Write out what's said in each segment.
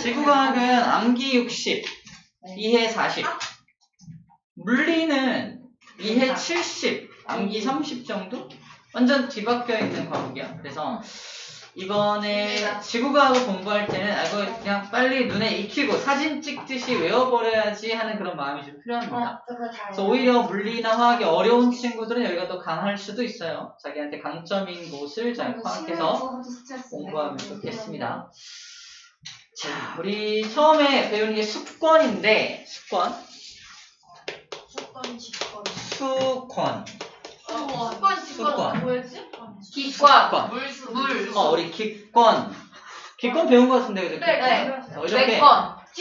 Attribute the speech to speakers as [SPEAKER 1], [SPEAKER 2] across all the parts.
[SPEAKER 1] 지구과학은 암기 60, 이해 40, 물리는 이해 70, 암기 30 정도? 완전 뒤바뀌어 있는 과목이야. 그래서 이번에 지구과학을 공부할 때는 이거 그냥 빨리 눈에 익히고 사진 찍듯이 외워버려야지 하는 그런 마음이 좀 필요합니다. 그래서 오히려 물리나 화학이 어려운 친구들은 여기가 더 강할 수도 있어요. 자기한테 강점인 곳을 잘 파악해서 공부하면 좋겠습니다. 자, 우리 처음에 배우는 게 수권인데, 수권.
[SPEAKER 2] 뭐였지?
[SPEAKER 3] 기권.
[SPEAKER 2] 물.
[SPEAKER 1] 우리 기권. 기권 배운 것 같은데, 그죠?
[SPEAKER 3] 네.
[SPEAKER 1] 이렇게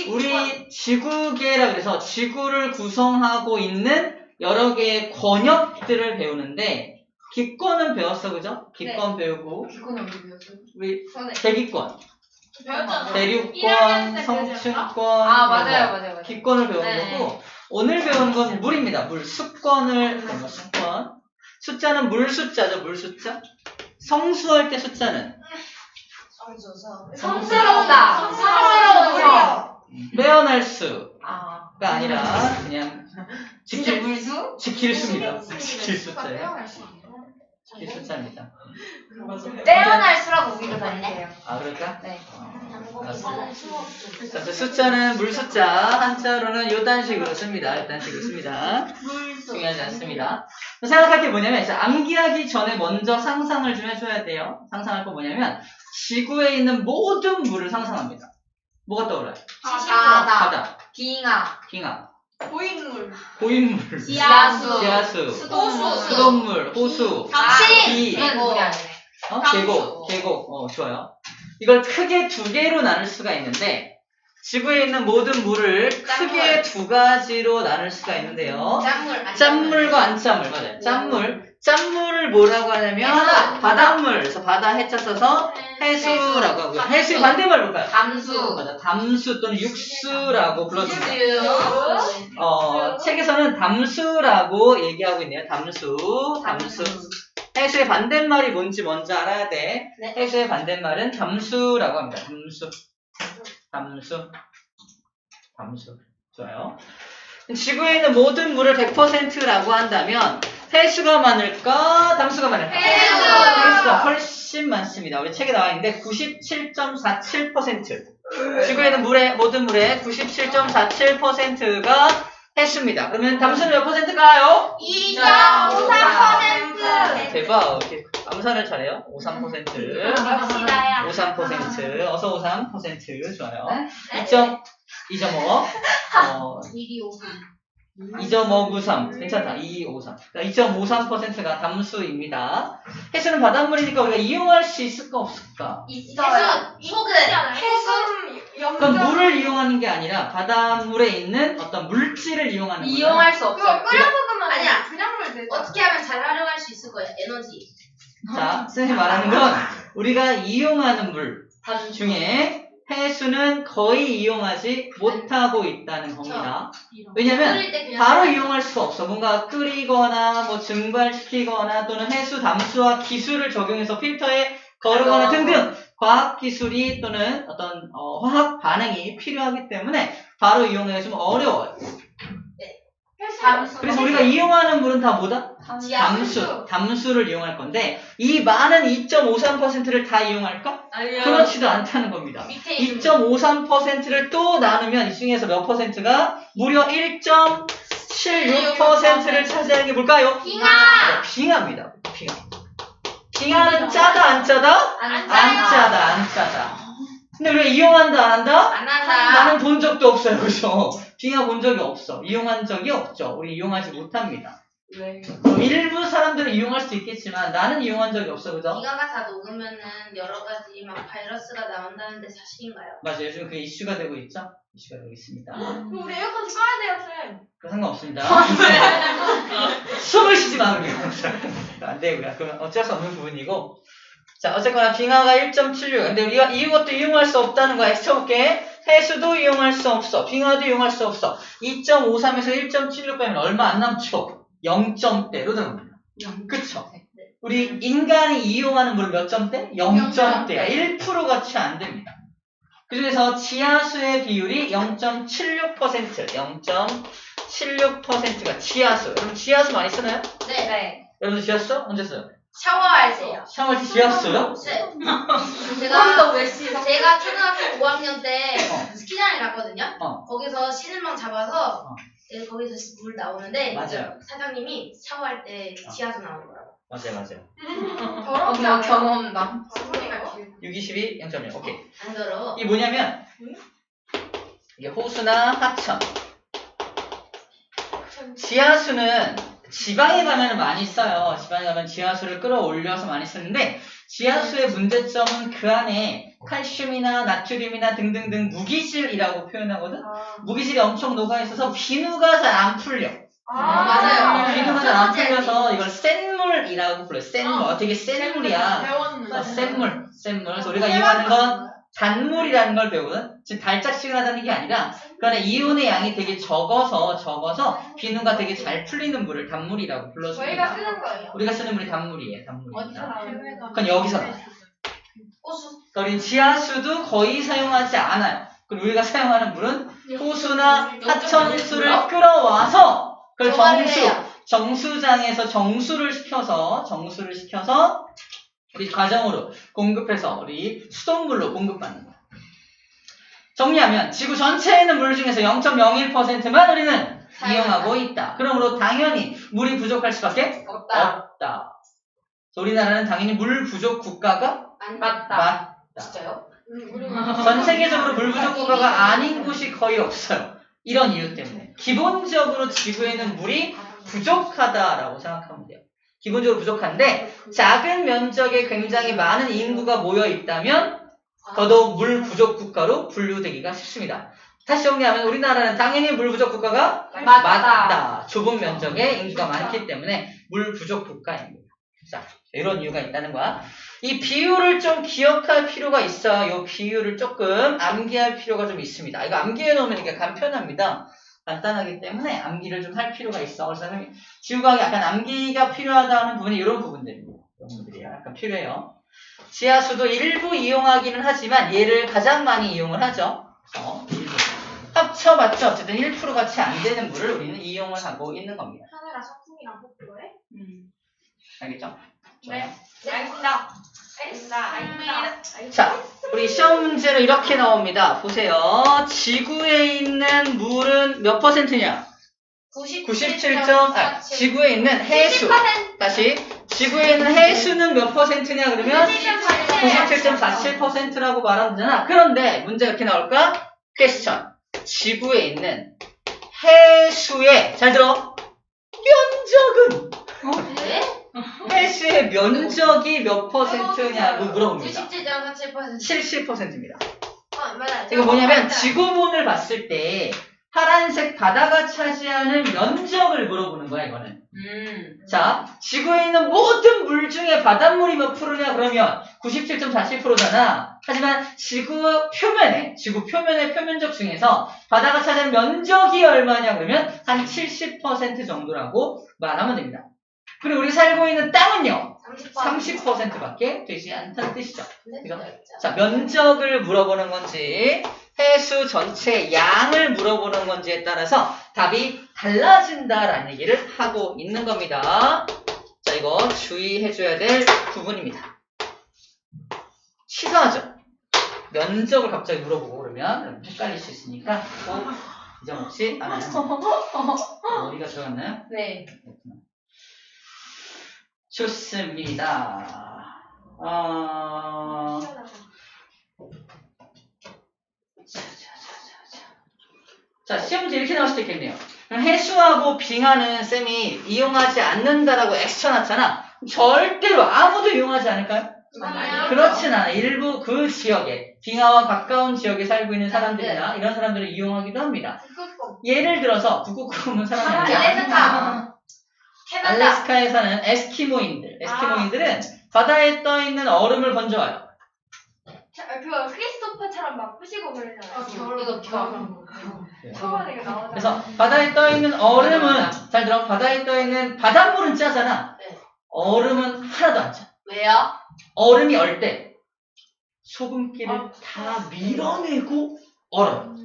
[SPEAKER 1] 우리 지구계라 그래서 지구를 구성하고 있는 여러 개의 권역들을 배우는데, 기권은 배웠어, 그죠? 기권 배우고.
[SPEAKER 3] 기권 어디 배웠어요?
[SPEAKER 1] 우리 대기권.
[SPEAKER 2] 배웠잖아.
[SPEAKER 1] 대륙권, 성층권.
[SPEAKER 3] 맞아요.
[SPEAKER 1] 기권을 배우는
[SPEAKER 3] 네.
[SPEAKER 1] 거고, 오늘 배우는 건 물입니다. 물. 수권을 배우는 거, 수권. 숫자는 물 숫자죠, 물 숫자. 성수할 때 숫자는
[SPEAKER 3] 성스럽다.
[SPEAKER 1] 빼어날 수가
[SPEAKER 3] 아.
[SPEAKER 1] 아니라 그냥
[SPEAKER 3] 진짜 물수?
[SPEAKER 1] 지킬 수입니다. 지킬 숫자예요. 지킬 숫자입니다.
[SPEAKER 3] 떼어날 수라고 우리가 다니세요.
[SPEAKER 1] 아, 그럴까?
[SPEAKER 3] 네.
[SPEAKER 1] 자, 숫자는 물 숫자, 한자로는 요딴 식으로 씁니다. 요딴 식으로 씁니다. 중요하지 않습니다. 생각할 게 뭐냐면, 이제 암기하기 전에 먼저 상상을 좀 해줘야 돼요. 상상할 거 뭐냐면, 지구에 있는 모든 물을 상상합니다. 뭐가 떠올라요? 바다,
[SPEAKER 3] 빙하,
[SPEAKER 2] 고인물.
[SPEAKER 1] 고인물,
[SPEAKER 3] 지하수,
[SPEAKER 1] 수돗물, 호수, 비,
[SPEAKER 3] 물이 아니네.
[SPEAKER 1] 계곡, 좋아요. 이걸 크게 두 개로 나눌 수가 있는데, 지구에 있는 모든 물을 크게 두 가지로 나눌 수가 있는데요. 짠물과 안짠물, 맞아요. 짠물을 뭐라고 하냐면, 바닷물. 그래서 바다 해자 써서 해수라고 하고요. 해수의 반대말 볼까요?
[SPEAKER 3] 담수.
[SPEAKER 1] 맞아. 담수 또는 육수라고 불러줍니다.
[SPEAKER 3] 유.
[SPEAKER 1] 책에서는 담수라고 얘기하고 있네요. 담수. 해수의 반대말이 뭔지 먼저 알아야 돼.
[SPEAKER 3] 네.
[SPEAKER 1] 해수의 반대말은 담수라고 합니다. 담수. 좋아요. 지구에 있는 모든 물을 100%라고 한다면 해수가 많을까? 담수가 많을까? 해수가 훨씬 많습니다. 우리 책에 나와 있는데 97.47%. 지구에 있는 모든 물의 97.47%가 해수입니다. 그러면 담수는 몇 %가요?
[SPEAKER 3] 2.53%.
[SPEAKER 1] 대박. 이렇게 암산을 잘해요. 53%. 53%. 어서 53%. 좋아요. 2.5. 2.593. 괜찮다. 253. 그러니까 2.53%가 담수입니다. 해수는 바닷물이니까 우리가 이용할 수 있을까 없을까? 그럼 물을 이용하는 게 아니라 바닷물에 있는 어떤 물질을 이용하는 거예요.
[SPEAKER 3] 이용할 수 없어요.
[SPEAKER 2] 아니야. 그냥 물 되죠.
[SPEAKER 4] 어떻게 하면 잘 활용할 수 있을 거야? 에너지.
[SPEAKER 1] 자, 선생님이 말하는 건 우리가 이용하는 물 중에 해수는 거의 이용하지 못하고 있다는 겁니다. 왜냐면
[SPEAKER 4] 끓일 때 그냥
[SPEAKER 1] 바로 이용할 수가 없어. 뭔가 끓이거나 뭐 증발시키거나 또는 해수 담수화 기술을 적용해서 필터에 거르거나 등등 과학 기술이 또는 어떤 화학 반응이 필요하기 때문에 바로 이용하기가 좀 어려워요. 그래서 우리가 이용하는 물은 다 뭐다? 담수를 이용할 건데 이 많은 2.53%를 다 이용할까? 그렇지도 않다는 겁니다. 2.53%를 또 나누면 이 중에서 몇 %가 무려 1.76%를 차지하는 게 뭘까요? 빙하입니다. 빙하는 짜다 안 짜다? 안 짜다. 근데 우리가 이용한다 안 한다?
[SPEAKER 3] 안 한다.
[SPEAKER 1] 나는 본 적도 없어요. 그죠? 빙하 본 적이 없어. 이용한 적이 없죠. 우리 이용하지 못합니다.
[SPEAKER 3] 왜?
[SPEAKER 1] 일부 사람들은 이용할 수 있겠지만 나는 이용한 적이 없어. 그죠?
[SPEAKER 4] 기가가 다 녹으면은 여러 가지 막 바이러스가 나온다는데 사실인가요?
[SPEAKER 1] 맞아요. 요즘 그게 이슈가 되고 있죠? 이슈가 되고 있습니다.
[SPEAKER 2] 우리 에어컨 꺼야 돼요, 쌤.
[SPEAKER 1] 그 상관없습니다. 숨을 쉬지 마, 그게. 안 되고요. 그건 어쩔 수 없는 부분이고. 자, 어쨌거나 빙하가 1.76. 근데 우리가 이것도 이용할 수 없다는 거야. 해쳐볼게. 해수도 이용할 수 없어. 빙하도 이용할 수 없어. 2.53에서 1.76 빼면 얼마 안 남죠? 0점대로 들어갑니다. 그쵸? 우리 인간이 이용하는 물은 몇 점대? 0점대야. 1%가 채 안 됩니다. 그중에서 지하수의 비율이 0.76%, 0.76%가 지하수. 여러분 지하수 많이 쓰나요?
[SPEAKER 4] 네.
[SPEAKER 1] 여러분들 지하수 써? 언제 써요?
[SPEAKER 4] 샤워할 때요.
[SPEAKER 1] 샤워할 때 지하수요?
[SPEAKER 4] 네.
[SPEAKER 2] 그럼 왜 씻어?
[SPEAKER 4] 제가 초등학교 5학년 때 스키장에 갔거든요.
[SPEAKER 1] 어.
[SPEAKER 4] 거기서 씻을망 잡아서
[SPEAKER 1] 어.
[SPEAKER 4] 거기서 물 나오는데
[SPEAKER 1] 맞아요.
[SPEAKER 4] 사장님이 샤워할 때 지하수 나오더라고요.
[SPEAKER 1] 맞아요.
[SPEAKER 2] 더럽지
[SPEAKER 3] 엄마
[SPEAKER 2] 않아요?
[SPEAKER 3] 경험담.
[SPEAKER 2] 소리가 귀여워.
[SPEAKER 1] 622, 0.1. 오케이.
[SPEAKER 4] 안 더러워.
[SPEAKER 1] 이게 뭐냐면 이게 호수나 하천. 지하수는 지방에 가면 많이 써요. 지방에 가면 지하수를 끌어올려서 많이 쓰는데 지하수의 문제점은 그 안에 칼슘이나 나트륨이나 등등등 무기질이라고 표현하거든. 무기질이 엄청 녹아있어서 비누가 잘 안 풀려.
[SPEAKER 4] 맞아요.
[SPEAKER 1] 비누가 잘 안 풀려서 이걸 센물이라고 불러요. 센물. 되게 센 물이야.
[SPEAKER 2] 배웠는데.
[SPEAKER 1] 센물. 그래서 우리가 이용하는 건 단물이라는 걸 배우거든. 지금 달짝지근하다는 게 아니라 그 안에 이온의 양이 되게 적어서 비누가 되게 잘 풀리는 물을 단물이라고
[SPEAKER 2] 저희가
[SPEAKER 1] 불러줍니다.
[SPEAKER 2] 쓰는 거예요.
[SPEAKER 1] 우리가 쓰는 물이 단물이에요.
[SPEAKER 2] 어디서
[SPEAKER 1] 단물입니다.
[SPEAKER 2] 나와요?
[SPEAKER 1] 그건 여기서 나와요.
[SPEAKER 4] 호수.
[SPEAKER 1] 그러니까 우리 지하수도 거의 사용하지 않아요. 그리고 우리가 사용하는 물은 호수나 하천수를 끌어와서 그걸 정수장에서 정수를 시켜서 우리 가정으로 공급해서 우리 수돗물로 공급받는 거야. 정리하면 지구 전체에 있는 물 중에서 0.01%만 우리는 이용하고 있다. 그러므로 당연히 물이 부족할 수밖에 없다. 그래서 우리나라는 당연히 물 부족 국가가 맞다.
[SPEAKER 4] 진짜요?
[SPEAKER 1] 전 세계적으로 물 부족 국가가 아닌 곳이 거의 없어요. 이런 이유 때문에. 기본적으로 지구에는 물이 부족하다라고 생각하면 돼요. 기본적으로 부족한데 작은 면적에 굉장히 많은 인구가 모여 있다면 더더욱 물 부족 국가로 분류되기가 쉽습니다. 다시 정리하면 우리나라는 당연히 물 부족 국가가 맞다. 좁은 면적에 인구가 많기 때문에 물 부족 국가입니다. 자, 이런 이유가 있다는 거야. 이 비율을 좀 기억할 필요가 있어요. 이 비율을 조금 암기할 필요가 좀 있습니다. 이거 암기해 놓으면 이게 간편합니다. 간단하기 때문에 암기를 좀 할 필요가 있어. 그래서 지구과학이 약간 암기가 필요하다는 부분이 이런 부분들입니다. 이런 부분들이에요. 약간 필요해요. 지하수도 일부 이용하기는 하지만 얘를 가장 많이 이용을 하죠. 일부. 합쳐봤자 어쨌든 1%가 채 안 되는 물을 우리는 이용을 하고 있는 겁니다.
[SPEAKER 2] 하늘아 소품이랑 복도에?
[SPEAKER 1] 알겠죠?
[SPEAKER 2] 네. 알겠습니다. 알겠습니다.
[SPEAKER 1] 자, 우리 시험 문제로 이렇게 나옵니다. 보세요. 지구에 있는 물은 몇 퍼센트냐? 97. 지구에 있는 해수. 다시. 지구에 있는 해수는 몇 퍼센트냐? 그러면 97.47%라고 말하면 되잖아. 그런데 문제가 이렇게 나올까? 퀘스천. 지구에 있는 해수의, 잘 들어. 면적은?
[SPEAKER 4] 네?
[SPEAKER 1] 해수의 면적이 몇 퍼센트냐고 물어봅니다.
[SPEAKER 4] 97.47%.
[SPEAKER 1] 70%입니다.
[SPEAKER 4] 맞아요.
[SPEAKER 1] 이거 뭐냐면 지구본을 봤을 때 파란색 바다가 차지하는 면적을 물어보는 거야, 이거는. 자, 지구에 있는 모든 물 중에 바닷물이 몇 프로냐 그러면 97.47%잖아. 하지만 지구 표면의 표면적 중에서 바다가 차지하는 면적이 얼마냐 그러면 한 70% 정도라고 말하면 됩니다. 그리고 우리 살고 있는 땅은요 30%밖에 되지 않다는 뜻이죠. 그죠? 자, 면적을 물어보는 건지 해수 전체 양을 물어보는 건지에 따라서 답이 달라진다라는 얘기를 하고 있는 겁니다. 자, 이거 주의해줘야 될 부분입니다. 치사하죠? 면적을 갑자기 물어보고 그러면 헷갈릴 수 있으니까 꼭 잊어먹지 않아요. 어디가 들어갔나요?
[SPEAKER 3] 네.
[SPEAKER 1] 좋습니다. 자, 시험 문제 이렇게 나올 수도 있겠네요. 해수하고 빙하는 쌤이 이용하지 않는다라고 X 쳐놨잖아. 절대로 아무도 이용하지 않을까요? 그렇진 않아. 일부 그 지역에, 빙하와 가까운 지역에 살고 있는 사람들이나 이런 사람들을 이용하기도 합니다. 예를 들어서 북극곰은 사람이 아니야. 알래스카에 사는 에스키모인들은 바다에 떠있는 얼음을 건져와요.
[SPEAKER 2] 그 크리스토퍼처럼 막 부시고 그러잖아요.
[SPEAKER 3] 이거 겨울.
[SPEAKER 2] 초반에 나오잖아.
[SPEAKER 1] 그래서 바다에 떠있는 얼음은 잘 들어. 바다에 떠있는 바닷물은 짜잖아.
[SPEAKER 4] 네.
[SPEAKER 1] 얼음은 하나도 안 짜.
[SPEAKER 4] 왜요?
[SPEAKER 1] 얼음이 얼 때 소금기를 다 밀어내고 얼어요.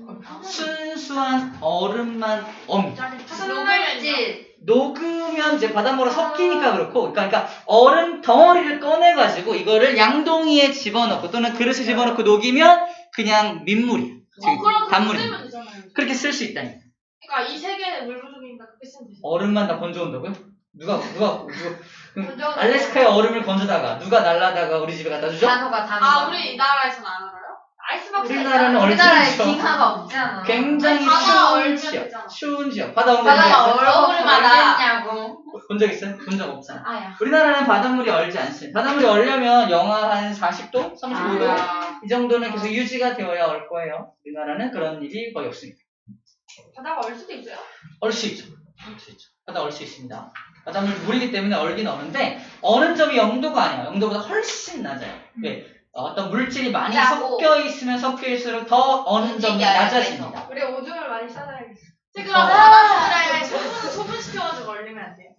[SPEAKER 1] 순수한 얼음만 옵니다.
[SPEAKER 3] 순물질.
[SPEAKER 1] 녹으면 이제 바닷물에 섞이니까 그렇고, 그러니까 얼음 덩어리를 꺼내가지고 이거를 양동이에 집어넣고 또는 그릇에 집어넣고 녹이면 그냥 민물이에요.
[SPEAKER 2] 그럼
[SPEAKER 1] 단물이.
[SPEAKER 2] 쓰면 되잖아요.
[SPEAKER 1] 그렇게 쓸 수 있다니.
[SPEAKER 2] 그러니까 이 세 개는 물 부족이니까 그렇게 쓰면 되죠.
[SPEAKER 1] 얼음만 다 건져온다고요? 누가 알래스카에 얼음을 건져다가 누가 날라다가 우리 집에 갖다 주죠?
[SPEAKER 3] 단어가.
[SPEAKER 2] 우리나라에서는 안 알아요? 아이스박스
[SPEAKER 1] 우리나라는
[SPEAKER 3] 우리나라에
[SPEAKER 1] 얼음이죠.
[SPEAKER 3] 빙하가 없잖아.
[SPEAKER 1] 굉장히
[SPEAKER 2] 바다
[SPEAKER 1] 추운
[SPEAKER 2] 얼면
[SPEAKER 1] 지역.
[SPEAKER 2] 되잖아.
[SPEAKER 1] 추운 지역. 바다 얼음
[SPEAKER 3] 바다가
[SPEAKER 4] 얼굴마다.
[SPEAKER 3] 얼겠냐고.
[SPEAKER 1] 본 적 있어요? 본 적 없잖아.
[SPEAKER 3] 아야.
[SPEAKER 1] 우리나라는 바닷물이 얼지 않습니다. 바닷물이 얼려면 영하 한 40도? 35도?
[SPEAKER 3] 아.
[SPEAKER 1] 이 정도는 계속 유지가 되어야 얼 거예요. 우리나라는 그런 일이 거의 없습니다.
[SPEAKER 2] 바다가 얼 수도 있어요?
[SPEAKER 1] 얼 수 있죠. 얼 수 있죠. 바다 얼 수 있습니다. 바닷물 물이기 때문에 얼긴 어는데 어는 점이 0도가 아니에요. 0도보다 훨씬 낮아요. 왜? 어떤 물질이 많이
[SPEAKER 4] 짜고.
[SPEAKER 1] 섞여 있으면 섞여 있을수록 더 어는 점이
[SPEAKER 4] 움직여요,
[SPEAKER 1] 낮아집니다.
[SPEAKER 2] 우리 오줌을 많이 싸놔야겠어.
[SPEAKER 1] 그럼
[SPEAKER 2] 바닷물에 소분시켜가지고 얼리면 안 돼요?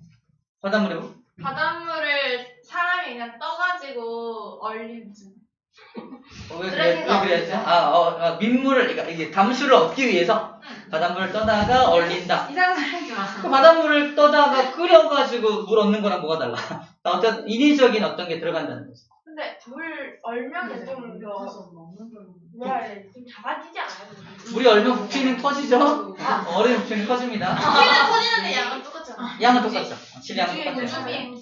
[SPEAKER 1] 바닷물에 뭐?
[SPEAKER 2] 바닷물을 사람이 그냥 떠가지고 얼리지.
[SPEAKER 1] 왜
[SPEAKER 3] 쓰레기가
[SPEAKER 1] 그래야죠? 민물을, 그러니까 이게 담수를 얻기 위해서 바닷물을 떠다가 얼린다.
[SPEAKER 3] 이상하지 마.
[SPEAKER 1] 그 바닷물을 떠다가 끓여가지고 물 얻는 거랑 뭐가 달라? 어떤 인위적인 어떤 게 들어간다는 거죠.
[SPEAKER 2] 근데 물 얼면 좀더 뭐라 해야 되지? 좀 작아지지 않아요?
[SPEAKER 1] 물이 얼면 부피는 커지죠? 얼음의 부피는 커집니다.
[SPEAKER 2] 부피는 커지는데 양은 똑같잖아.
[SPEAKER 1] 양은 똑같죠. 질량은 똑같아요.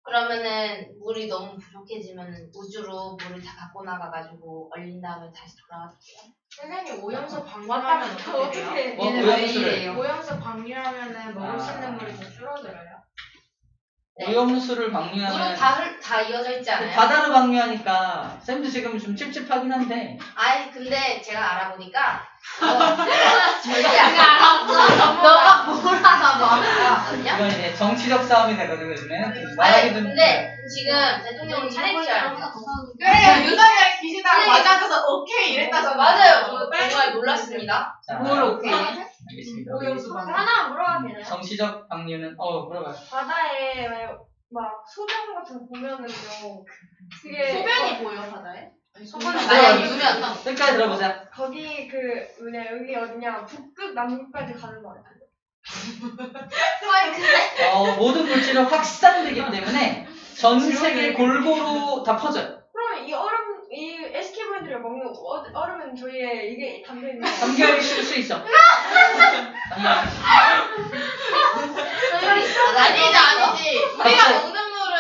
[SPEAKER 4] 그러면은 물이 너무 부족해지면 우주로 물을 다 갖고 나가가지고 얼린 다음에 다시 돌아왔어요.
[SPEAKER 2] 선생님 오염수 방류하면 어떻게 돼요?
[SPEAKER 1] 뭐,
[SPEAKER 3] 얘는
[SPEAKER 1] 오염수를.
[SPEAKER 3] 왜 이래요?
[SPEAKER 2] 오염수 방류하면은 먹을 수
[SPEAKER 1] 아.
[SPEAKER 2] 있는 물이 더 줄어들어요.
[SPEAKER 1] 오염수를
[SPEAKER 4] 물은
[SPEAKER 1] 방류하면
[SPEAKER 4] 다 이어져 있지 않아요?
[SPEAKER 1] 바다로 방류하니까 쌤도 지금 좀 찝찝하긴 한데
[SPEAKER 4] 아니 근데 제가 알아보니까
[SPEAKER 3] 너가 뭘 알아봐.
[SPEAKER 4] 거든요.
[SPEAKER 1] 이건 이제 정치적 싸움이 되거든요. 요즘에는
[SPEAKER 4] 아니
[SPEAKER 1] 말하기 좀
[SPEAKER 4] 근데 지금 대통령 차례철
[SPEAKER 2] 그래 윤석열 기시다가 맞아줘서 오케이 이랬다잖아.
[SPEAKER 4] 맞아요. 저 정말 놀랐습니다.
[SPEAKER 1] 자,
[SPEAKER 3] 뭘 오케이.
[SPEAKER 1] 알겠습니다.
[SPEAKER 2] 오염수 방류. 하나 물어봐도 되나요?
[SPEAKER 1] 정치적 방류는 물어봐요.
[SPEAKER 2] 바다에 막 소변 같은 거 보면은요. 그게 소변이 보여 바다에?
[SPEAKER 4] 만약 유면
[SPEAKER 1] 끝까지 들어보자.
[SPEAKER 2] 거기 여기 어디냐 북극 남극까지 가는 거 같아요.
[SPEAKER 1] 모든 물질은 확산되기 때문에 전 세계 골고루 다 퍼져요.
[SPEAKER 2] 그러면 이 SK분들이 먹는 얼음은 저희의 이게 담겨 있는 거
[SPEAKER 1] 담겨 있을 수 있어.
[SPEAKER 2] 아니지.
[SPEAKER 1] 우리가
[SPEAKER 2] 먹는 물은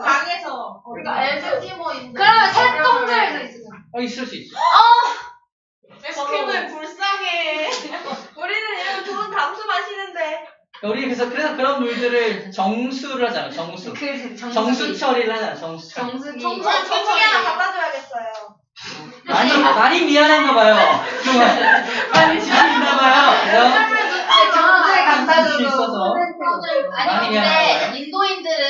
[SPEAKER 2] 강에서
[SPEAKER 3] 우리가
[SPEAKER 2] LG 뭐 있는.
[SPEAKER 3] 그러면 새똥들에서 있어.
[SPEAKER 1] 있을 수 있어.
[SPEAKER 2] SK분 불쌍해. 우리는 이런 좋은 담수 마시는데.
[SPEAKER 1] 우리 그래서 그런 물들을 정수를 하잖아. 정수. 정수 처리를 하잖아. 정수 처리.
[SPEAKER 3] 정수기.
[SPEAKER 2] 정수기 하나 갖다 줘야겠어요.
[SPEAKER 1] 많이 미안했나 봐요. 많이 지났나 봐요.
[SPEAKER 3] 정수에 갖다
[SPEAKER 1] 수
[SPEAKER 3] 줘도
[SPEAKER 1] 있어서.
[SPEAKER 4] 아니
[SPEAKER 1] 많이
[SPEAKER 4] 근데
[SPEAKER 1] 미안하다.
[SPEAKER 4] 인도인들은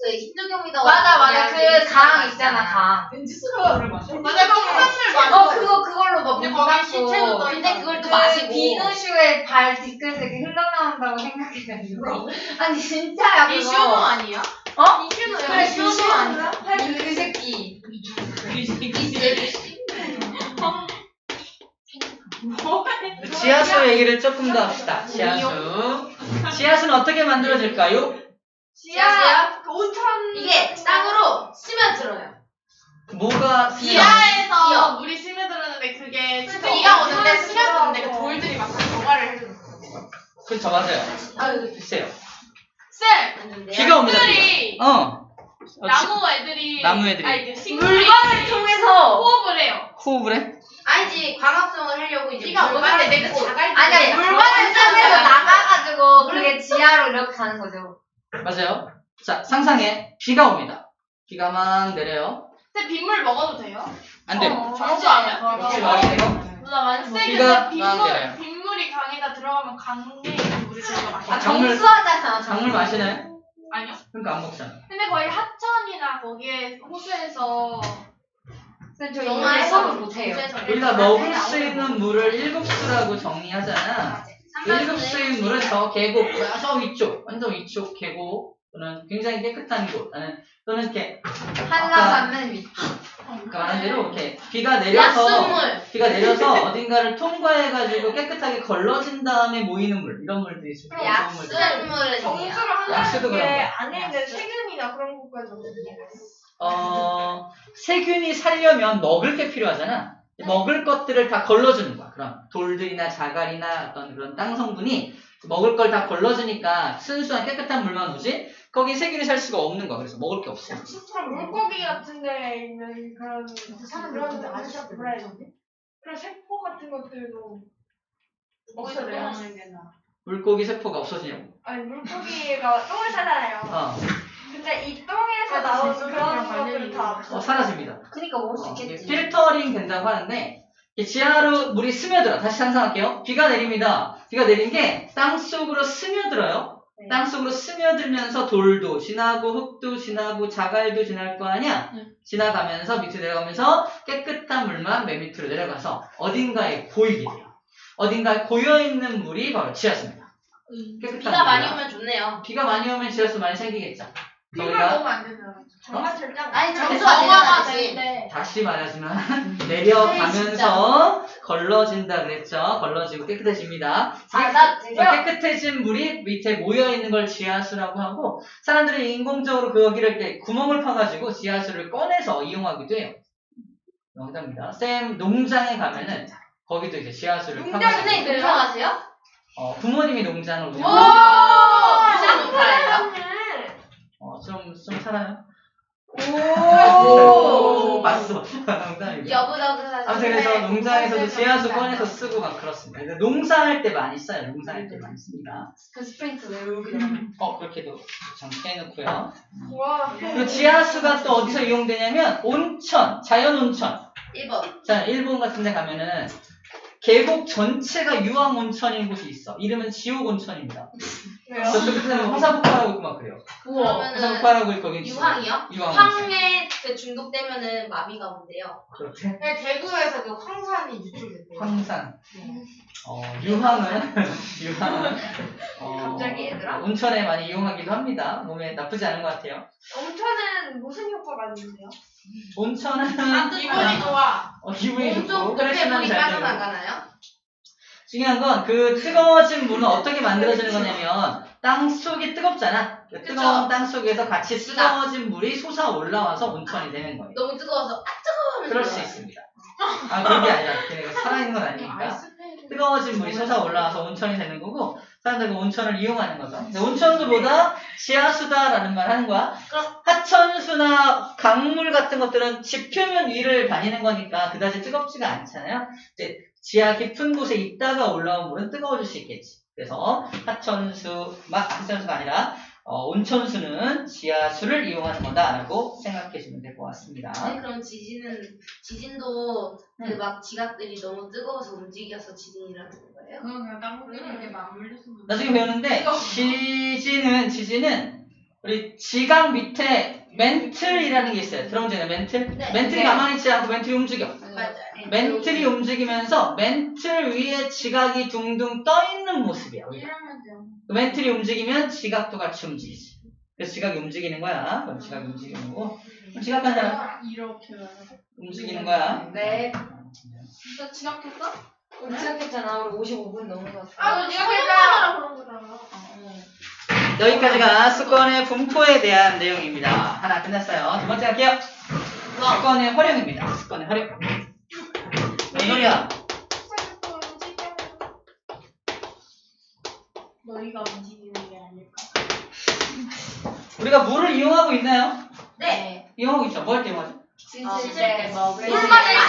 [SPEAKER 4] 그 힌두교미도
[SPEAKER 3] 맞아. 그 강 있잖아, 강.
[SPEAKER 2] 왠지 수로를 마셔. 맞아, 콩나물 마셔.
[SPEAKER 3] 그걸로 막
[SPEAKER 2] 근데
[SPEAKER 3] 물
[SPEAKER 2] 거기 시체도
[SPEAKER 3] 닦고.
[SPEAKER 2] 떠
[SPEAKER 4] 근데 그걸 또
[SPEAKER 3] 그
[SPEAKER 4] 마시고
[SPEAKER 3] 비누슈에 발 뒤끝에 이렇게 흘러나온다고 생각해가지고. 아니, 진짜야, 그거.
[SPEAKER 2] 이슈노 아니야?
[SPEAKER 3] 어?
[SPEAKER 2] 이슈노
[SPEAKER 3] 그래,
[SPEAKER 2] 이슈노
[SPEAKER 3] 이슈노
[SPEAKER 2] 아니야?
[SPEAKER 3] 그 새끼.
[SPEAKER 1] 지하수 얘기를 조금 더 합시다. 지하수는 어떻게 만들어질까요?
[SPEAKER 2] 지하 그 온천
[SPEAKER 4] 이게 땅으로 스며들어요.
[SPEAKER 1] 뭐가
[SPEAKER 2] 지하에서
[SPEAKER 4] 기어.
[SPEAKER 2] 물이 스며들었는데 그게
[SPEAKER 3] 그쵸.
[SPEAKER 2] 비가 오는데
[SPEAKER 3] 물에
[SPEAKER 2] 스며드는데 그
[SPEAKER 3] 들어가고.
[SPEAKER 2] 돌들이 막 정화를 해주는 거예요.
[SPEAKER 1] 그렇죠, 맞아요. 글쎄요.
[SPEAKER 2] 쌤!
[SPEAKER 1] 비가 옵니다.
[SPEAKER 2] 들이
[SPEAKER 1] 비가.
[SPEAKER 2] 나무 애들이
[SPEAKER 1] 아니,
[SPEAKER 2] 그 식물이
[SPEAKER 3] 물건을 통해서.
[SPEAKER 2] 호흡을 해요.
[SPEAKER 1] 호흡을 해?
[SPEAKER 4] 아니지 광합성을 하려고 이제
[SPEAKER 2] 비가
[SPEAKER 4] 물을
[SPEAKER 2] 오는데 내가
[SPEAKER 4] 붓고.
[SPEAKER 2] 자갈 때
[SPEAKER 3] 아니야, 물건을 통해서 나가가지고 그게 지하로 이렇게 가는 거죠.
[SPEAKER 1] 맞아요. 자, 상상해. 비가 옵니다. 비가 막 내려요.
[SPEAKER 2] 쌤 빗물 먹어도 돼요?
[SPEAKER 1] 안 돼.
[SPEAKER 2] 정수 아니야?
[SPEAKER 1] 혹시 말이에요?
[SPEAKER 2] 쌤
[SPEAKER 1] 비가
[SPEAKER 2] 근데
[SPEAKER 1] 막 내려요.
[SPEAKER 2] 빗물이 강에다 들어가면 강에 있는 물이 저희가 마셔요.
[SPEAKER 3] 정수하잖아,
[SPEAKER 1] 작물 마시나요?
[SPEAKER 2] 아니요?
[SPEAKER 1] 그러니까 안 먹잖아.
[SPEAKER 2] 근데 거의 하천이나 거기에 호수에서
[SPEAKER 3] 저
[SPEAKER 4] 정말
[SPEAKER 3] 이거 수업을 못해요.
[SPEAKER 1] 우리가 먹을 수 있는 물을 7수라고 정리하잖아. 7수의 물은 저 계곡, 저 위쪽, 완전 위쪽 계곡, 또는 굉장히 깨끗한 곳, 또는 이렇게
[SPEAKER 3] 한라산은 위.
[SPEAKER 1] 말한 대로 이렇게 비가 내려서 어딘가를 통과해가지고 깨끗하게 걸러진 다음에 모이는 물, 이런 물들이 있을 수 있어요. 좋은 물들.
[SPEAKER 4] 약수물은
[SPEAKER 2] 정수를
[SPEAKER 1] 약수도
[SPEAKER 2] 한다는
[SPEAKER 1] 그런
[SPEAKER 2] 게
[SPEAKER 1] 거야.
[SPEAKER 2] 아닌데 세균이나 그런 것까지
[SPEAKER 1] 세균이 살려면 먹을 게 필요하잖아. 먹을 것들을 다 걸러주는 거야. 그럼 돌들이나 자갈이나 어떤 그런 땅 성분이 먹을 걸 다 걸러주니까 순수한 깨끗한 물만 오지. 거기 세균이 살 수가 없는 거야. 그래서 먹을 게 없어.
[SPEAKER 2] 물고기 같은 데 있는 그런 그런 세포 같은 것들도 없어져요.
[SPEAKER 1] 물고기 세포가 없어지냐고.
[SPEAKER 2] 아니 물고기가 똥을 싸잖아요. 근데 이 똥에서 나오는 그런 것들은 다
[SPEAKER 1] 사라집니다.
[SPEAKER 3] 그니까 먹을 수 있겠지.
[SPEAKER 1] 필터링 된다고 하는데 지하로 물이 스며들어. 다시 상상할게요. 비가 내립니다. 비가 내린 게 땅속으로 스며들어요.
[SPEAKER 3] 네.
[SPEAKER 1] 땅속으로 스며들면서 돌도 지나고 흙도 지나고 자갈도 지날 거 아니야? 지나가면서 밑으로 내려가면서 깨끗한 물만 맨 밑으로 내려가서 어딘가에 고이게 돼요. 어딘가에 고여있는 물이 바로 지하수입니다. 깨끗한
[SPEAKER 4] 비가 많이
[SPEAKER 1] 물이야.
[SPEAKER 4] 오면 좋네요.
[SPEAKER 1] 비가 많이 오면 지하수 많이 생기겠죠.
[SPEAKER 2] 비가
[SPEAKER 1] 저희가
[SPEAKER 2] 너무 안 되잖아. 정말 절장.
[SPEAKER 4] 아니
[SPEAKER 2] 정화가
[SPEAKER 4] 되지.
[SPEAKER 2] 되는데
[SPEAKER 1] 다시 말하지만 내려가면서 걸러진다 그랬죠. 걸러지고 깨끗해집니다. 깨끗해진 물이 밑에 모여있는 걸 지하수라고 하고 사람들이 인공적으로 거기를 이렇게 구멍을 파가지고 지하수를 꺼내서 이용하기도 해요. 농담입니다. 쌤 농장에 가면은 거기도 이제 지하수를
[SPEAKER 2] 농장
[SPEAKER 1] 파가지고
[SPEAKER 4] 선생님 농사하세요?
[SPEAKER 1] 부모님이 농장을 운영하고
[SPEAKER 4] 무슨 농사예요?
[SPEAKER 1] 좀 살아요?
[SPEAKER 2] 오.
[SPEAKER 1] 봤어. 농담입니다.
[SPEAKER 4] 여부다고 사실.
[SPEAKER 1] 아무튼 그래서 농장에서도 지하수 꺼내서 쓰고 막 그렇습니다. 근데 농사할 때 많이 써요. 농사할 때 많이 씁니다.
[SPEAKER 3] 그 스프린트 왜 이렇게
[SPEAKER 1] 그렇게도 정리해놓고요.
[SPEAKER 2] 와.
[SPEAKER 1] 그리고 지하수가 또 어디서 이용되냐면 온천, 자연 온천.
[SPEAKER 4] 1번.
[SPEAKER 1] 자, 일본 같은 데 가면은 계곡 전체가 유황 온천인 곳이 있어. 이름은 지옥 온천입니다.
[SPEAKER 2] 왜요?
[SPEAKER 1] 저쪽 끝에는 화사폭발하고 있고 막 그래요.
[SPEAKER 4] 그러면은
[SPEAKER 1] 화사폭발하고 있고 거기
[SPEAKER 4] 유황이요?
[SPEAKER 1] 유황 온천.
[SPEAKER 4] 황에 중독되면은 마비가 온대요.
[SPEAKER 1] 그렇게.
[SPEAKER 2] 대구에서도 황산이 유출됐대요.
[SPEAKER 1] 황산. 유황은
[SPEAKER 4] 갑자기 얘들아?
[SPEAKER 1] 온천에 많이 이용하기도 합니다. 몸에 나쁘지 않은 것 같아요.
[SPEAKER 2] 온천은 무슨 효과가 있는데요?
[SPEAKER 1] 온천은
[SPEAKER 2] 기분이 좋아.
[SPEAKER 1] 기분이
[SPEAKER 4] 온좀
[SPEAKER 1] 좋고
[SPEAKER 4] 높게
[SPEAKER 1] 혈액순환이
[SPEAKER 4] 물이
[SPEAKER 1] 잘 되고.
[SPEAKER 4] 빠져나가나요?
[SPEAKER 1] 중요한 건 그 뜨거워진 물은 어떻게 만들어지는 거냐면 땅 속이 뜨겁잖아. 그 뜨거운 땅 속에서 같이 뜨거워진 물이 솟아 올라와서 온천이 되는 거예요.
[SPEAKER 4] 너무 뜨거워서 뜨거워
[SPEAKER 1] 그럴 수 있습니다. 그게 아니라 걔네가 살아있는 건 아니니까. 뜨거워진 물이 솟아 올라와서 온천이 되는 거고 사람들은 온천을 이용하는 거죠. 근데 온천수보다 지하수다라는 말 하는 거야. 하천수나 강물 같은 것들은 지표면 위를 다니는 거니까 그다지 뜨겁지가 않잖아요. 이제 지하 깊은 곳에 있다가 올라온 물은 뜨거워질 수 있겠지. 그래서 하천수가 아니라 온천수는 지하수를 이용하는 거다라고 생각하시면 될 것 같습니다.
[SPEAKER 4] 네, 그럼 지진도 그 막 지각들이 너무 뜨거워서 움직여서 지진이 일어나는 거예요?
[SPEAKER 2] 그냥 땅물이 이렇게 맞물렸으면.
[SPEAKER 1] 나중에 배우는데 지진은 우리 지각 밑에 멘틀이라는 게 있어요. 들어보셨나요? 멘틀?
[SPEAKER 4] 네.
[SPEAKER 1] 멘틀이 가만히 있지 않고 멘틀이 움직여.
[SPEAKER 4] 맞아요.
[SPEAKER 1] 멘틀이 움직이면서 멘틀 위에 지각이 둥둥 떠 있는 모습이야. 우리가. 멘틀이 움직이면 지각도 같이 움직이지. 그래서 지각이 움직이는 거야. 그럼 지각이 움직이는 거고. 그럼 지각한 사람
[SPEAKER 2] 이렇게.
[SPEAKER 1] 움직이는 거야.
[SPEAKER 3] 네.
[SPEAKER 2] 너 지각했어?
[SPEAKER 3] 우리 시작했잖아. 우리 55분 넘어갔어.
[SPEAKER 2] 너 지각했잖아. 그런 거잖아.
[SPEAKER 1] 여기까지가 수권의 분포에 대한 내용입니다. 하나 끝났어요. 두 번째 할게요. 수권의 활용입니다. 수권의 활용. 뭔 소리야?
[SPEAKER 2] 너희가 움직이는 게 아닐까?
[SPEAKER 1] 우리가 물을 이용하고 있나요?
[SPEAKER 4] 네.
[SPEAKER 1] 이용하고 있죠. 뭐 할 때 이용하죠?
[SPEAKER 3] 씻을 때, 먹을
[SPEAKER 4] 물
[SPEAKER 3] 때,
[SPEAKER 4] 마실 때,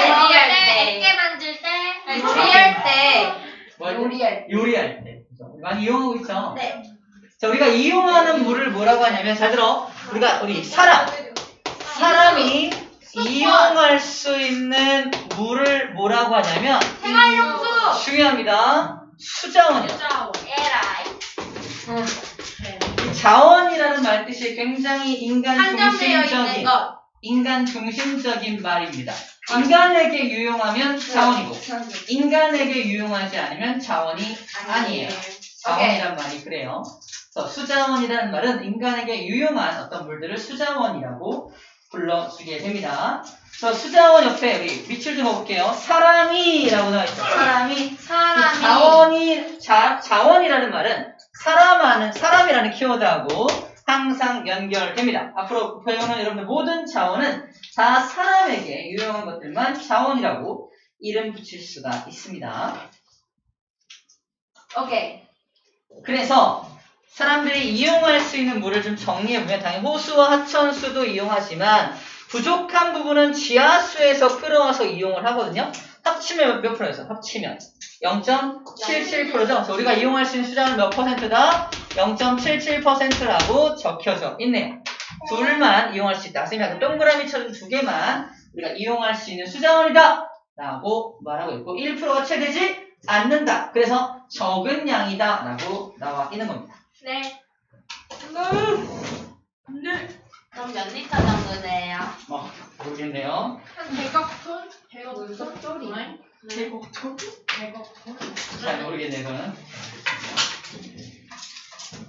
[SPEAKER 3] 요리할
[SPEAKER 4] 먹을
[SPEAKER 3] 때,
[SPEAKER 4] 때,
[SPEAKER 3] 액게 만질 때,
[SPEAKER 4] 요리할 때.
[SPEAKER 1] 뭐 할 때?
[SPEAKER 3] 요리할 때.
[SPEAKER 1] 요리할 때. 그죠? 우리 많이 이용하고 있죠.
[SPEAKER 4] 네.
[SPEAKER 1] 자, 우리가 이용하는 물을 뭐라고 하냐면, 잘 들어. 우리 사람이 이용할 수 있는 물을 뭐라고 하냐면,
[SPEAKER 2] 생활용수.
[SPEAKER 1] 중요합니다. 수자원이요.
[SPEAKER 4] 에라이.
[SPEAKER 1] 이 자원이라는 말 뜻이 굉장히
[SPEAKER 4] 한정되어 있는 것.
[SPEAKER 1] 인간 중심적인 말입니다. 인간에게 유용하면 자원이고, 인간에게 유용하지 않으면 자원이 아니에요. 자원이란 말이 그래요. 그래서 수자원이라는 말은 인간에게 유용한 어떤 물들을 수자원이라고 불러주게 됩니다. 그래서 수자원 옆에 우리 밑줄 좀 해볼게요. 사람이라고 나와 있죠. 사람이. 자원이라는 말은 사람이라는 키워드하고 항상 연결됩니다. 앞으로 배우는 여러분들 모든 자원은 다 사람에게 유용한 것들만 자원이라고 이름 붙일 수가 있습니다.
[SPEAKER 3] 오케이.
[SPEAKER 1] 그래서 사람들이 이용할 수 있는 물을 좀 정리해보면 당연히 호수와 하천수도 이용하지만 부족한 부분은 지하수에서 끌어와서 이용을 하거든요. 합치면 몇 프로에서? 합치면 0.77%죠. 그래서 우리가 이용할 수 있는 수자는 몇 %다? 0.77%라고 적혀져 있네요. 둘만 이용할 수 있다. 선생님이 동그라미처럼 두 개만 우리가 이용할 수 있는 수자원이다 라고 말하고 있고 1%가 채 되지 않는다. 그래서 적은 양이다 라고 나와 있는 겁니다.
[SPEAKER 2] 네.
[SPEAKER 4] 그럼 몇 리터 정도 돼요?
[SPEAKER 1] 모르겠네요.
[SPEAKER 2] 한 100억 톤?
[SPEAKER 3] 네.
[SPEAKER 2] 100억
[SPEAKER 1] 잘 모르겠네요, 저는.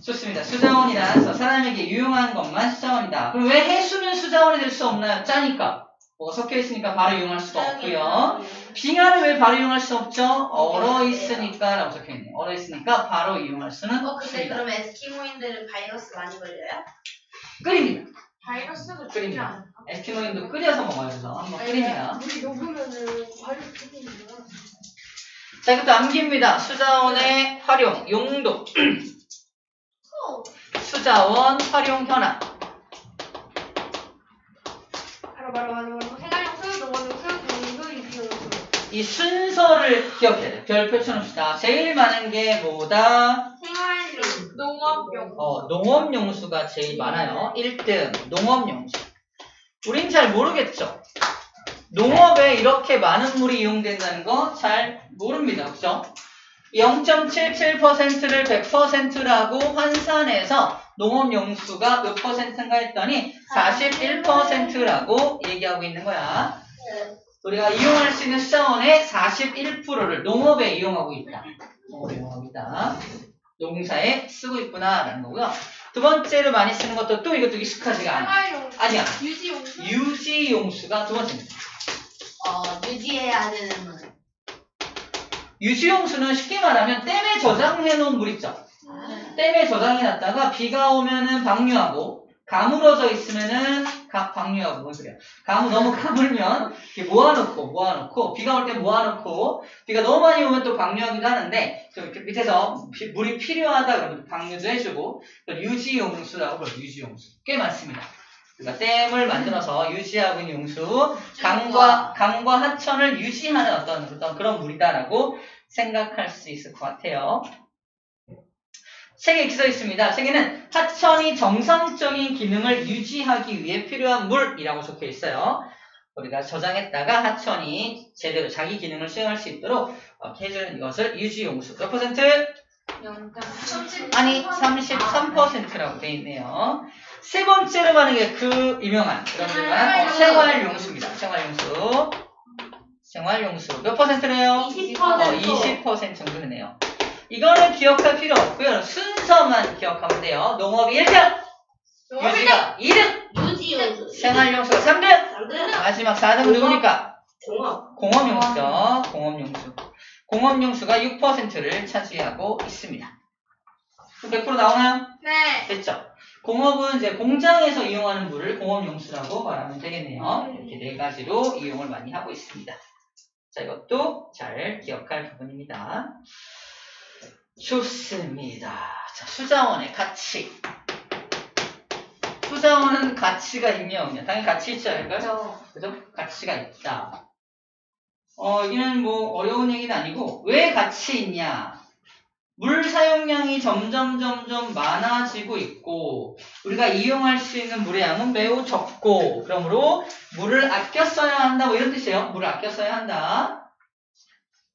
[SPEAKER 1] 좋습니다. 수자원이란 사람에게 유용한 것만 수자원이다. 그럼 왜 해수는 수자원이 될 수 없나요? 짜니까. 뭐가 섞여 있으니까 바로 이용할 수가 없고요. 빙하는 왜 바로 이용할 수 없죠? 얼어 있으니까 라고 적혀 있네요. 얼어 있으니까 바로 이용할 수는
[SPEAKER 4] 근데
[SPEAKER 1] 없습니다.
[SPEAKER 4] 그러면 에스키모인들은 바이러스 많이 걸려요?
[SPEAKER 1] 끓입니다.
[SPEAKER 2] 바이러스도 죽지
[SPEAKER 1] 끓입니다.
[SPEAKER 2] 않아.
[SPEAKER 1] 에스키모인도 끓여서 먹어요. 그래서 한번 끓입니다.
[SPEAKER 2] 물이 녹으면은 바이러스 죽는 거야.
[SPEAKER 1] 자, 이것도 암기입니다. 수자원의 활용, 용도. 수자원 활용 현황.
[SPEAKER 2] 바로. 생활용수, 농업용수, 공용수, 유기용수.
[SPEAKER 1] 이 순서를 기억해야 돼요. 별 펼쳐놓읍시다. 제일 많은 게 뭐다?
[SPEAKER 2] 생활용. 농업용.
[SPEAKER 1] 농업용수가 제일 많아요. 1등, 농업용수. 우린 잘 모르겠죠? 농업에 이렇게 많은 물이 이용된다는 거 잘 모릅니다. 그죠? 0.77%를 100%라고 환산해서 농업용수가 몇 %인가 했더니 41%라고 얘기하고 있는 거야. 우리가 이용할 수 있는 수자원의 41%를 농업에 이용하고 있다. 농업에 이용하고 있다. 농사에 쓰고 있구나라는 거고요. 두 번째로 많이 쓰는 것도 또 이것도 익숙하지가 않아.
[SPEAKER 2] 생활용수.
[SPEAKER 1] 아니야.
[SPEAKER 2] 유지용수.
[SPEAKER 1] 유지용수가 두 번째입니다.
[SPEAKER 4] 유지해야 되는 물.
[SPEAKER 1] 유지용수는 쉽게 말하면 댐에 저장해 놓은 물 있죠. 댐에 저장해 놨다가 비가 오면은 방류하고 가물어져 있으면은 방류하고 뭔 소리야. 너무 가물면 이렇게 모아놓고 비가 올 때 모아놓고 비가 너무 많이 오면 또 방류하기도 하는데 좀 이렇게 밑에서 물이 필요하다 그러면 방류도 해주고 유지용수라고 불러요. 유지용수 꽤 많습니다. 그러니까 댐을 만들어서 유지하고 있는 용수, 강과 하천을 유지하는 어떤 그런 물이다라고 생각할 수 있을 것 같아요. 책에 이렇게 써 있습니다. 책에는 하천이 정상적인 기능을 유지하기 위해 필요한 물이라고 적혀 있어요. 우리가 저장했다가 하천이 제대로 자기 기능을 수행할 수 있도록 해주는 이것을 유지용수. 몇 %? 33%라고 돼 있네요. 세 번째로 하는 게 그 유명한 생활용수입니다. 생활용수 몇 %래요? 20% 정도 되네요. 이거는 기억할 필요 없고요. 순서만 기억하면 돼요. 농업이 1등, 유지가 2등,
[SPEAKER 4] 유지용수.
[SPEAKER 1] 생활용수가 3등, 마지막 4등은 누구니까? 공업용수죠. 공업용수가 6%를 차지하고 있습니다. 100% 나오나요?
[SPEAKER 2] 네.
[SPEAKER 1] 됐죠? 공업은 이제 공장에서 이용하는 물을 공업용수라고 말하면 되겠네요. 이렇게 네 가지로 이용을 많이 하고 있습니다. 자, 이것도 잘 기억할 부분입니다. 좋습니다. 자, 수자원의 가치. 수자원은 가치가 있냐 없냐? 당연히 가치 있지 않을까요? 그죠? 가치가 있다. 여기는 뭐 어려운 얘기는 아니고 왜 가치 있냐? 물 사용량이 점점 많아지고 있고 우리가 이용할 수 있는 물의 양은 매우 적고 그러므로 물을 아껴 써야 한다 뭐 이런 뜻이에요. 물을 아껴 써야 한다.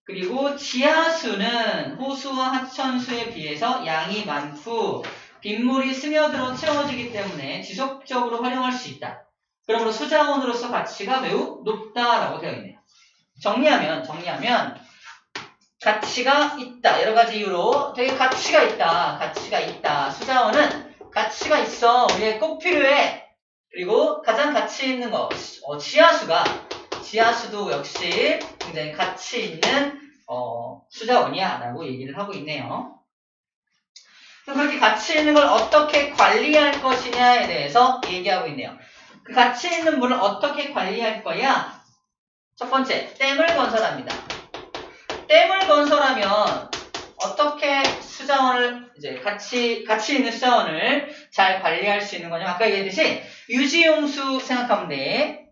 [SPEAKER 1] 그리고 지하수는 호수와 하천수에 비해서 양이 많고 빗물이 스며들어 채워지기 때문에 지속적으로 활용할 수 있다. 그러므로 수자원으로서 가치가 매우 높다라고 되어 있네요. 정리하면 가치가 있다. 여러 가지 이유로 되게 가치가 있다. 수자원은 가치가 있어. 우리에 꼭 필요해. 그리고 가장 가치 있는 거, 지하수도 역시 굉장히 가치 있는 수자원이야 라고 얘기를 하고 있네요. 그렇게 가치 있는 걸 어떻게 관리할 것이냐에 대해서 얘기하고 있네요. 그 가치 있는 물을 어떻게 관리할 거야? 첫 번째, 댐을 건설합니다. 댐을 건설하면 어떻게 수자원을 이제 가치 있는 수자원을 잘 관리할 수 있는 거냐? 아까 얘기했듯이 유지용수 생각하면 돼.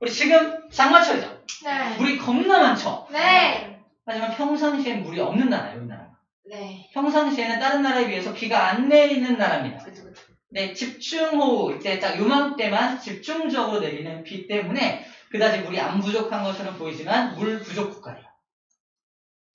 [SPEAKER 1] 우리 지금 장마철이죠?
[SPEAKER 3] 네.
[SPEAKER 1] 물이 겁나 많죠?
[SPEAKER 3] 네.
[SPEAKER 1] 하지만 평상시엔 물이 없는 나라예요, 우리나라가.
[SPEAKER 4] 네.
[SPEAKER 1] 평상시에는 다른 나라에 비해서 비가 안 내리는 나라입니다. 네, 집중호우, 이때 딱 요맘때만 집중적으로 내리는 비 때문에 그다지 물이 안 부족한 것처럼 보이지만 물 부족 국가예요.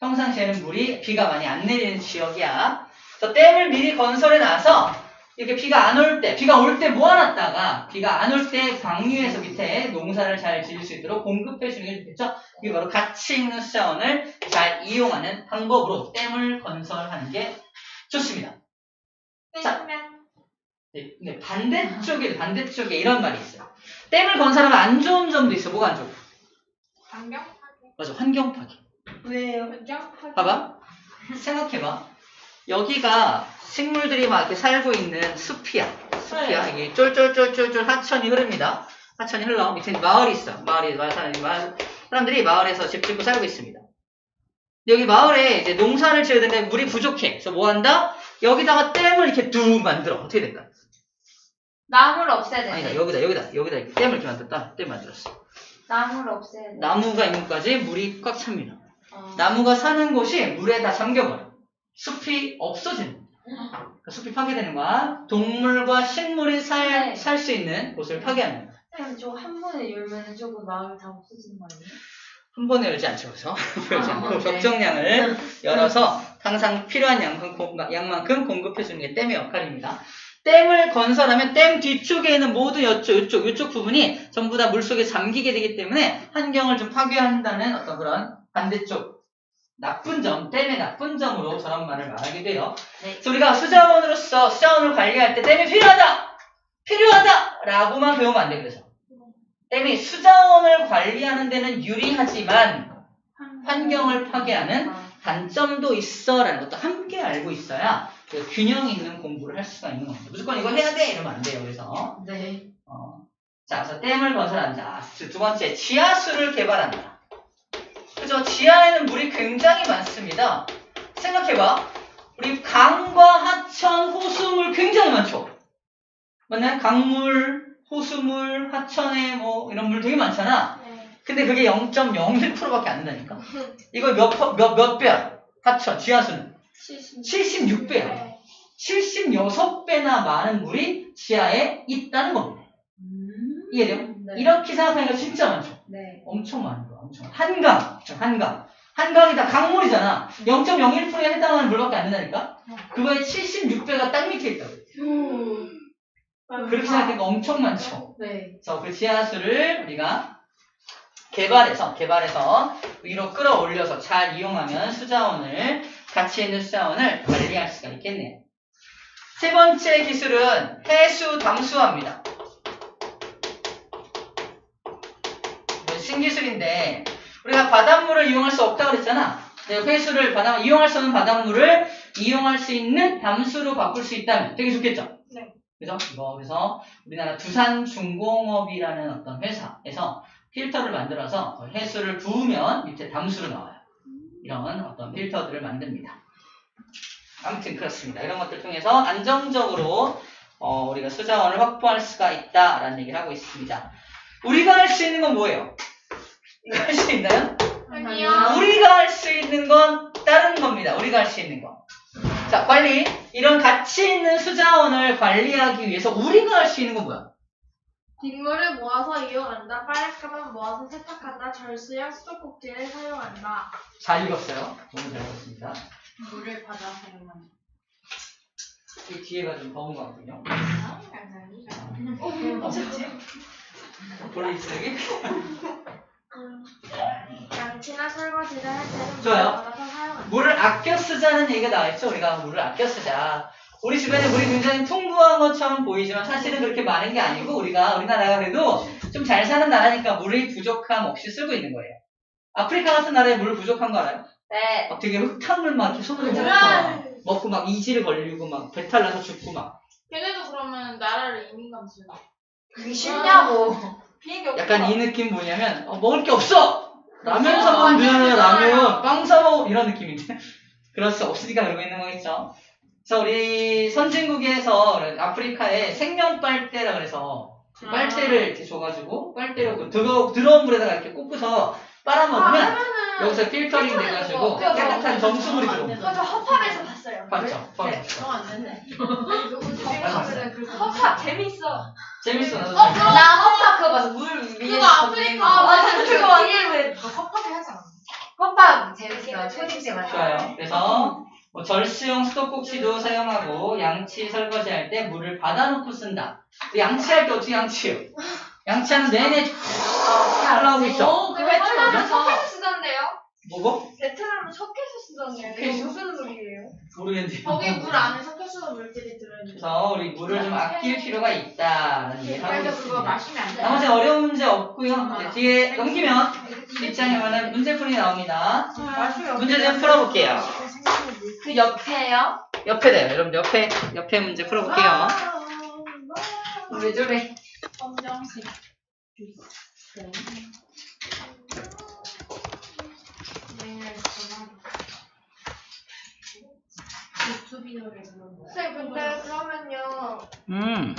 [SPEAKER 1] 평상시에는 비가 많이 안 내리는 지역이야. 그래서 댐을 미리 건설해 놔서 이렇게 비가 올 때 모아놨다가 비가 안 올 때 방류해서 밑에 농사를 잘 지을 수 있도록 공급해 주는 게 좋겠죠. 이게 바로 가치 있는 수자원을 잘 이용하는 방법으로 댐을 건설하는 게 좋습니다. 자, 네, 근데 반대쪽에 이런 말이 있어요. 댐을 건설하면 안 좋은 점도 있어. 뭐가 안 좋아?
[SPEAKER 2] 안경?
[SPEAKER 1] 맞아, 환경 파괴.
[SPEAKER 3] 왜요?
[SPEAKER 2] 안경?
[SPEAKER 1] 봐봐. 생각해봐. 여기가 식물들이 막 이렇게 살고 있는 숲이야. 이게 쫄쫄쫄쫄쫄 하천이 흐릅니다. 하천이 흘러. 밑에 마을이 있어. 마을 사람들이 마을에서 집 짓고 살고 있습니다. 여기 마을에 이제 농사를 지어야 되는데 물이 부족해. 그래서 뭐 한다? 여기다가 댐을 이렇게 뚝 만들어. 어떻게 될까?
[SPEAKER 3] 나무를 없애야 돼.
[SPEAKER 1] 아니다. 여기다 이렇게 댐을 이렇게 만들었다. 댐 만들었어.
[SPEAKER 3] 나무를 없애야 돼.
[SPEAKER 1] 나무가 있는 곳까지 물이 꽉 찹니다. 나무가 사는 곳이 물에 다 잠겨버려. 숲이 없어지는 거야. 그러니까 숲이 파괴되는 거야. 동물과 식물이 살 수 있는 곳을 파괴하는 거야.
[SPEAKER 3] 선생님, 저거 한 번에 열면 저거 마을 다 없어지는 거 아니에요?
[SPEAKER 1] 한 번에 열지 않죠. 그래서 열지 않고
[SPEAKER 3] 네.
[SPEAKER 1] 적정량을 열어서 항상 필요한 양만큼 공급해주는 게 댐의 역할입니다. 댐을 건설하면 댐 뒤쪽에 있는 모든 이쪽 부분이 전부 다 물속에 잠기게 되기 때문에 환경을 좀 파괴한다는 어떤 그런 반대쪽 나쁜 점, 댐의 나쁜 점으로 저런 말을 말하게 돼요.
[SPEAKER 4] 네.
[SPEAKER 1] 그래서 우리가 수자원으로서 수자원을 관리할 때 댐이 필요하다! 라고만 배우면 안 돼. 그래서 댐이 수자원을 관리하는 데는 유리하지만 환경을 파괴하는 단점도 있어 라는 것도 함께 알고 있어야 그 균형 있는 공부를 할 수가 있는 겁니다. 무조건 이거 해야 돼! 이러면 안 돼요. 그래서
[SPEAKER 3] 네.
[SPEAKER 1] 자, 그래서 댐을 건설한다. 두 번째, 지하수를 개발한다. 그죠? 지하에는 물이 굉장히 많습니다. 생각해봐. 우리 강과 하천, 호수물 굉장히 많죠? 맞나요? 강물, 호수물, 하천에 뭐 이런 물 되게 많잖아. 근데 그게 0.01%밖에 안 된다니까. 이거 몇 배야? 하천, 지하수는? 76배야. 76배나 많은 물이 지하에 있다는 겁니다. 이해돼요?
[SPEAKER 3] 네.
[SPEAKER 1] 이렇게 생각하니까 진짜 많죠?
[SPEAKER 3] 네.
[SPEAKER 1] 엄청 많은 거야, 엄청. 한강이 다 강물이잖아. 0.01%에 해당하는 물밖에 안 된다니까? 그거의 76배가 땅 밑에 있다고. 그렇게 생각하니까 엄청 많죠?
[SPEAKER 3] 네.
[SPEAKER 1] 그래서 그 지하수를 우리가 개발해서 위로 끌어올려서 잘 이용하면 가치 있는 수자원을 관리할 수가 있겠네요. 세 번째 기술은 해수 담수화입니다. 신기술인데 우리가 바닷물을 이용할 수 없다고 그랬잖아. 이용할 수 없는 바닷물을 이용할 수 있는 담수로 바꿀 수 있다면 되게 좋겠죠?
[SPEAKER 2] 네.
[SPEAKER 1] 그죠? 그래서 우리나라 두산중공업이라는 어떤 회사에서 필터를 만들어서 해수를 부으면 밑에 담수로 나와요. 이런 어떤 필터들을 만듭니다. 아무튼 그렇습니다. 이런 것들 통해서 안정적으로 우리가 수자원을 확보할 수가 있다라는 얘기를 하고 있습니다. 우리가 할 수 있는 건 뭐예요? 이거 할 수 있나요?
[SPEAKER 2] 아니요.
[SPEAKER 1] 우리가 할 수 있는 건 다른 겁니다. 우리가 할 수 있는 거. 자, 관리. 이런 가치 있는 수자원을 관리하기 위해서 우리가 할 수 있는 건 뭐야?
[SPEAKER 2] 빗물을 모아서 이용한다. 빨랫감을 모아서 세탁한다. 절수형 수도꼭지를 사용한다.
[SPEAKER 1] 잘 읽었어요. 너무 잘 읽었습니다.
[SPEAKER 3] 물을 받아 사용한다.
[SPEAKER 1] 이 뒤에가 좀 더운 것 같군요.
[SPEAKER 2] 어쩌지?
[SPEAKER 1] 볼일 쓰레기?
[SPEAKER 2] 양치나 설거지를 할 때는
[SPEAKER 1] 좋아요.
[SPEAKER 2] 물을 받아서 사용한다.
[SPEAKER 1] 물을 아껴 쓰자는 얘기가 나와있죠. 우리가 물을 아껴 쓰자. 우리 주변에 물이 굉장히 풍부한 것처럼 보이지만 사실은 그렇게 많은 게 아니고 우리나라가 그래도 좀 잘 사는 나라니까 물이 부족함 없이 쓰고 있는 거예요. 아프리카 같은 나라에 물 부족한 거 알아요?
[SPEAKER 3] 네.
[SPEAKER 1] 막 되게 흙탕물 막 이렇게 손으로 먹고 막 이질 걸리고 막 배탈 나서 죽고 막
[SPEAKER 2] 걔네도 그러면 나라를 이민 가면 쓰는
[SPEAKER 3] 그게 쉽냐고.
[SPEAKER 2] 비행기 없어.
[SPEAKER 1] 약간 이 느낌 뭐냐면 먹을 게 없어! 라면 사 먹으면 되잖아요. 라면 빵 사 먹어 이런 느낌인데 그럴 수 없으니까 그러고 있는 거겠죠. 그래서 우리 선진국에서 아프리카에 생명 빨대라 그래서 빨대를 이렇게 줘가지고 빨대로 더러운 물에다가 이렇게 꽂고서 빨아먹으면 여기서 필터링 돼가지고 깨끗한 정수물이 들어옵니다.
[SPEAKER 2] 그거 저 허팝에서 봤어요.
[SPEAKER 1] 봤죠?
[SPEAKER 2] 네.
[SPEAKER 1] 봤죠?
[SPEAKER 2] 안 되네.
[SPEAKER 1] 봤어요.
[SPEAKER 2] 허팝 재밌어.
[SPEAKER 1] 재밌어. 나도
[SPEAKER 3] 나
[SPEAKER 1] 재밌어.
[SPEAKER 3] 허파 그거 봐서 물 위에.
[SPEAKER 2] 그거 아프리카.
[SPEAKER 3] 아, 맞아. 그거
[SPEAKER 2] 완전 허팝이 하잖아.
[SPEAKER 3] 허파 재밌어. 초딩 때 많이.
[SPEAKER 1] 좋아요. 그래서 뭐 절수용 수도꼭지도 사용하고 양치 설거지할 때 물을 받아놓고 쓴다. 양치할 때 어떻게 양치해요? 양치하는 내내 잘 나오고 있죠?
[SPEAKER 2] 베트남은 석회수 쓰던데요?
[SPEAKER 1] 뭐고?
[SPEAKER 2] 베트남은 석회수 쓰던데요. 그게 무슨 물이에요?
[SPEAKER 1] 모르겠는데.
[SPEAKER 2] 거기 물 안에 석회수 물질이 들어있는.
[SPEAKER 1] 그래서 우리 물을 좀 아낄 필요가 있다는 얘기를 하고
[SPEAKER 2] 그래서 그거
[SPEAKER 1] 있습니다.
[SPEAKER 2] 마시면 안 돼.
[SPEAKER 1] 나머지 어려운 문제 없고요. 네, 뒤에 넘기면 입장에만은 문제풀이 나옵니다. 문제 좀 풀어볼게요.
[SPEAKER 3] 그 옆에요?
[SPEAKER 1] 옆에 돼요. 여러분 옆에 문제 풀어볼게요.
[SPEAKER 3] 왜 저래?
[SPEAKER 2] 검정색. 쌤 근데 그러면요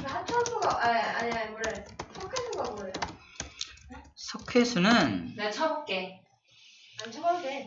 [SPEAKER 2] 하천수가 아니 뭐래 석회수가 뭐예요?
[SPEAKER 1] 석회수는
[SPEAKER 3] 내가 쳐볼게.
[SPEAKER 2] 안 쳐봐도 돼.